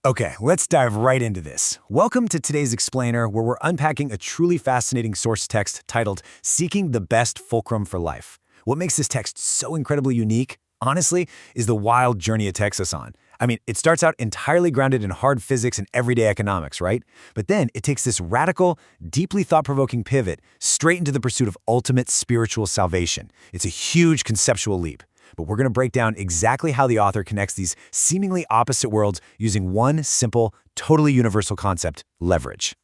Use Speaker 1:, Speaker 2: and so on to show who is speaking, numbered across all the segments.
Speaker 1: Okay, let's dive right into this. Welcome to today's explainer, where we're unpacking a truly fascinating source text titled Seeking the Best Fulcrum for Life. What makes this text so incredibly unique, honestly, is the wild journey it takes us on. I mean, it starts out entirely grounded in hard physics and everyday economics, right? But then it takes this radical, deeply thought-provoking pivot straight into the pursuit of ultimate spiritual salvation. It's a huge conceptual leap. But we're going to break down exactly how the author connects these seemingly opposite worlds using one simple, totally universal concept: leverage.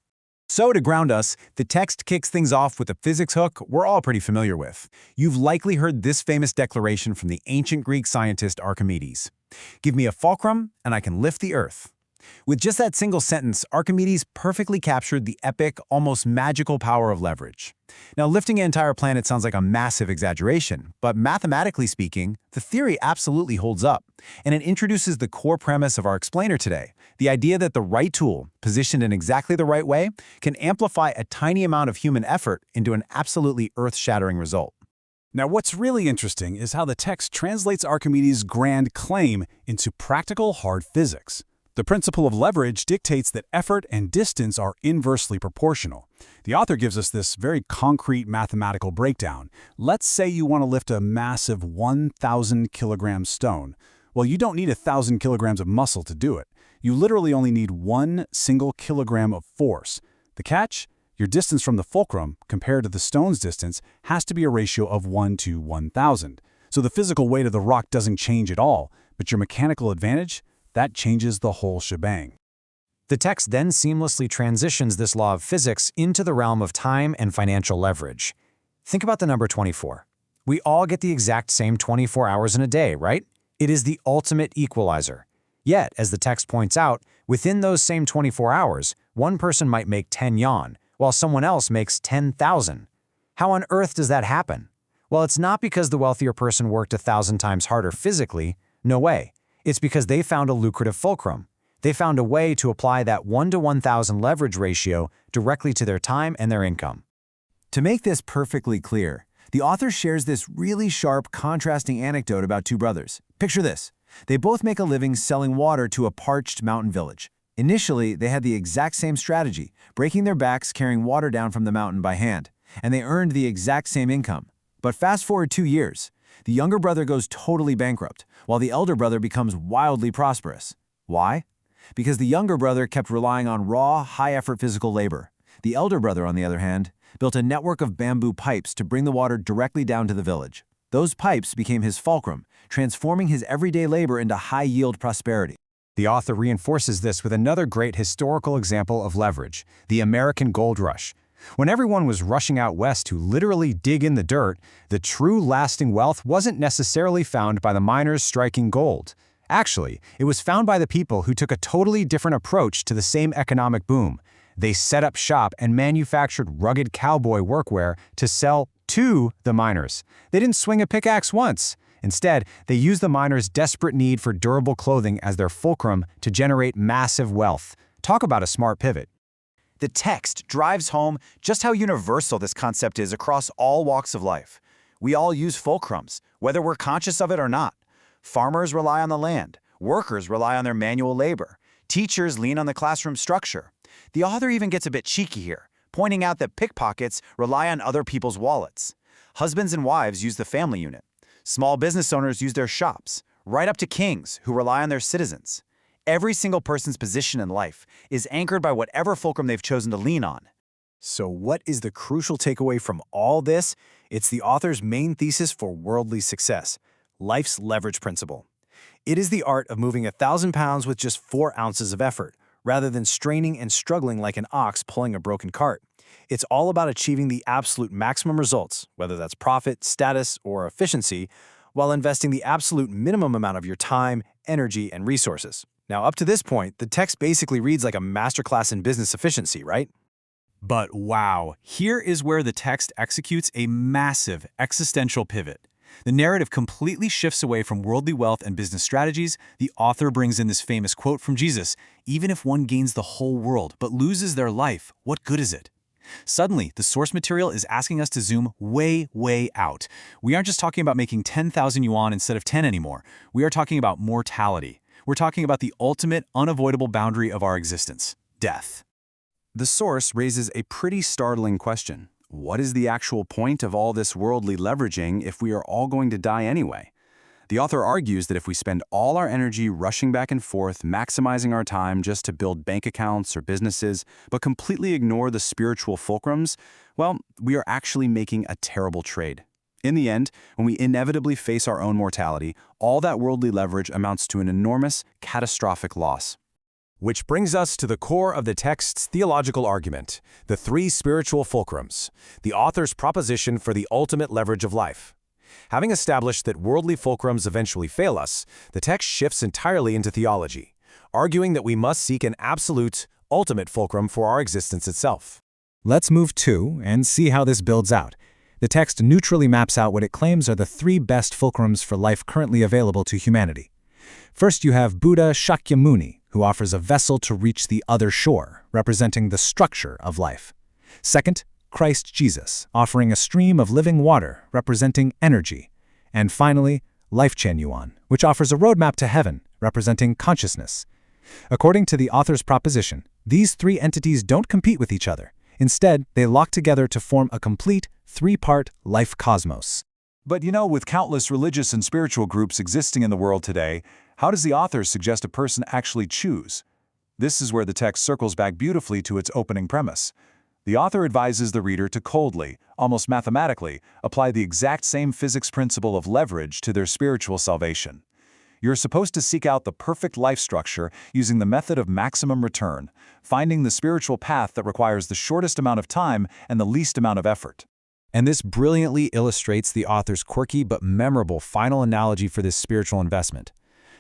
Speaker 2: So to ground us, the text kicks things off with a physics hook we're all pretty familiar with. You've likely heard this famous declaration from the ancient Greek scientist Archimedes. "Give me a fulcrum, and I can lift the earth." With just that single sentence, Archimedes perfectly captured the epic, almost magical power of leverage. Now, lifting an entire planet sounds like a massive exaggeration, but mathematically speaking, the theory absolutely holds up, and it introduces the core premise of our explainer today, the idea that the right tool, positioned in exactly the right way, can amplify a tiny amount of human effort into an absolutely earth-shattering result.
Speaker 3: Now, what's really interesting is how the text translates Archimedes' grand claim into practical hard physics. The principle of leverage dictates that effort and distance are inversely proportional. The author gives us this very concrete mathematical breakdown. Let's say you want to lift a massive 1,000 kilogram stone. Well, you don't need 1,000 kilograms of muscle to do it. You literally only need 1 single kilogram of force. The catch? Your distance from the fulcrum, compared to the stone's distance, has to be a ratio of 1 to 1,000. So the physical weight of the rock doesn't change at all, but your mechanical advantage? That changes the whole shebang.
Speaker 1: The text then seamlessly transitions this law of physics into the realm of time and financial leverage. Think about the number 24. We all get the exact same 24 hours in a day, right? It is the ultimate equalizer. Yet, as the text points out, within those same 24 hours, one person might make 10 yuan, while someone else makes 10,000. How on earth does that happen? Well, it's not because the wealthier person worked 1,000 times harder physically. No way. It's because they found a lucrative fulcrum. They found a way to apply that 1 to 1,000 leverage ratio directly to their time and their income.
Speaker 2: To make this perfectly clear, the author shares this really sharp, contrasting anecdote about two brothers. Picture this. They both make a living selling water to a parched mountain village. Initially, they had the exact same strategy, breaking their backs carrying water down from the mountain by hand, and they earned the exact same income. But fast forward 2 years. The younger brother goes totally bankrupt, while the elder brother becomes wildly prosperous. Why? Because the younger brother kept relying on raw, high-effort physical labor. The elder brother, on the other hand, built a network of bamboo pipes to bring the water directly down to the village. Those pipes became his fulcrum, transforming his everyday labor into high-yield prosperity.
Speaker 1: The author reinforces this with another great historical example of leverage: the American Gold Rush. When everyone was rushing out west to literally dig in the dirt, the true lasting wealth wasn't necessarily found by the miners striking gold. Actually, it was found by the people who took a totally different approach to the same economic boom. They set up shop and manufactured rugged cowboy workwear to sell to the miners. They didn't swing a pickaxe once. Instead, they used the miners' desperate need for durable clothing as their fulcrum to generate massive wealth. Talk about a smart pivot.
Speaker 4: The text drives home just how universal this concept is across all walks of life. We all use fulcrums, whether we're conscious of it or not. Farmers rely on the land. Workers rely on their manual labor. Teachers lean on the classroom structure. The author even gets a bit cheeky here, pointing out that pickpockets rely on other people's wallets. Husbands and wives use the family unit. Small business owners use their shops, right up to kings who rely on their citizens. Every single person's position in life is anchored by whatever fulcrum they've chosen to lean on.
Speaker 2: So what is the crucial takeaway from all this? It's the author's main thesis for worldly success: life's leverage principle. It is the art of moving 1,000 pounds with just 4 ounces of effort, rather than straining and struggling like an ox pulling a broken cart. It's all about achieving the absolute maximum results, whether that's profit, status, or efficiency, while investing the absolute minimum amount of your time, energy, and resources. Now, up to this point, the text basically reads like a masterclass in business efficiency, right?
Speaker 3: But wow, here is where the text executes a massive existential pivot. The narrative completely shifts away from worldly wealth and business strategies. The author brings in this famous quote from Jesus: "Even if one gains the whole world but loses their life, what good is it?" Suddenly, the source material is asking us to zoom way, way out. We aren't just talking about making 10,000 yuan instead of 10 anymore. We are talking about mortality. We're talking about the ultimate, unavoidable boundary of our existence: death. The source raises a pretty startling question. What is the actual point of all this worldly leveraging if we are all going to die anyway? The author argues that if we spend all our energy rushing back and forth, maximizing our time just to build bank accounts or businesses, but completely ignore the spiritual fulcrums, well, we are actually making a terrible trade. In the end, when we inevitably face our own mortality, all that worldly leverage amounts to an enormous, catastrophic loss.
Speaker 1: Which brings us to the core of the text's theological argument, the three spiritual fulcrums, the author's proposition for the ultimate leverage of life. Having established that worldly fulcrums eventually fail us, the text shifts entirely into theology, arguing that we must seek an absolute, ultimate fulcrum for our existence itself. Let's move to and see how this builds out. The text neutrally maps out what it claims are the three best fulcrums for life currently available to humanity. First, you have Buddha Shakyamuni, who offers a vessel to reach the other shore, representing the structure of life. Second, Christ Jesus, offering a stream of living water, representing energy. And finally, Lifechanyuan, which offers a roadmap to heaven, representing consciousness. According to the author's proposition, these three entities don't compete with each other. Instead, they lock together to form a complete, three-part life cosmos.
Speaker 3: But with countless religious and spiritual groups existing in the world today, how does the author suggest a person actually choose? This is where the text circles back beautifully to its opening premise. The author advises the reader to coldly, almost mathematically, apply the exact same physics principle of leverage to their spiritual salvation. You're supposed to seek out the perfect life structure using the method of maximum return, finding the spiritual path that requires the shortest amount of time and the least amount of effort.
Speaker 1: And this brilliantly illustrates the author's quirky but memorable final analogy for this spiritual investment.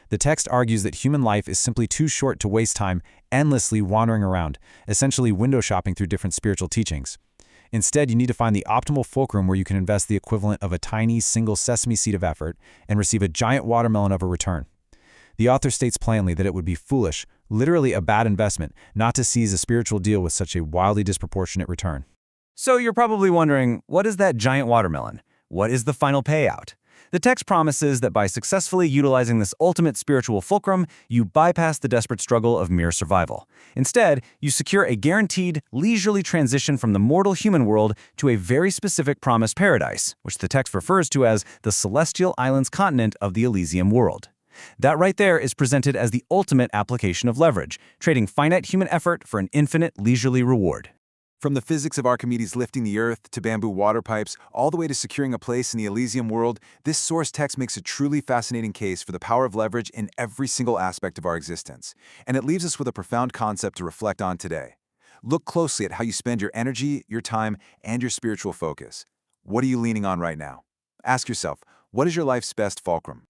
Speaker 1: The text argues that human life is simply too short to waste time endlessly wandering around, essentially window shopping through different spiritual teachings. Instead, you need to find the optimal fulcrum where you can invest the equivalent of a tiny single sesame seed of effort and receive a giant watermelon of a return. The author states plainly that it would be foolish, literally a bad investment, not to seize a spiritual deal with such a wildly disproportionate return.
Speaker 4: So you're probably wondering, what is that giant watermelon? What is the final payout? The text promises that by successfully utilizing this ultimate spiritual fulcrum, you bypass the desperate struggle of mere survival. Instead, you secure a guaranteed, leisurely transition from the mortal human world to a very specific promised paradise, which the text refers to as the Celestial Islands continent of the Elysium world. That right there is presented as the ultimate application of leverage, trading finite human effort for an infinite leisurely reward.
Speaker 2: From the physics of Archimedes lifting the Earth to bamboo water pipes, all the way to securing a place in the Elysium world, this source text makes a truly fascinating case for the power of leverage in every single aspect of our existence. And it leaves us with a profound concept to reflect on today. Look closely at how you spend your energy, your time, and your spiritual focus. What are you leaning on right now? Ask yourself, what is your life's best fulcrum?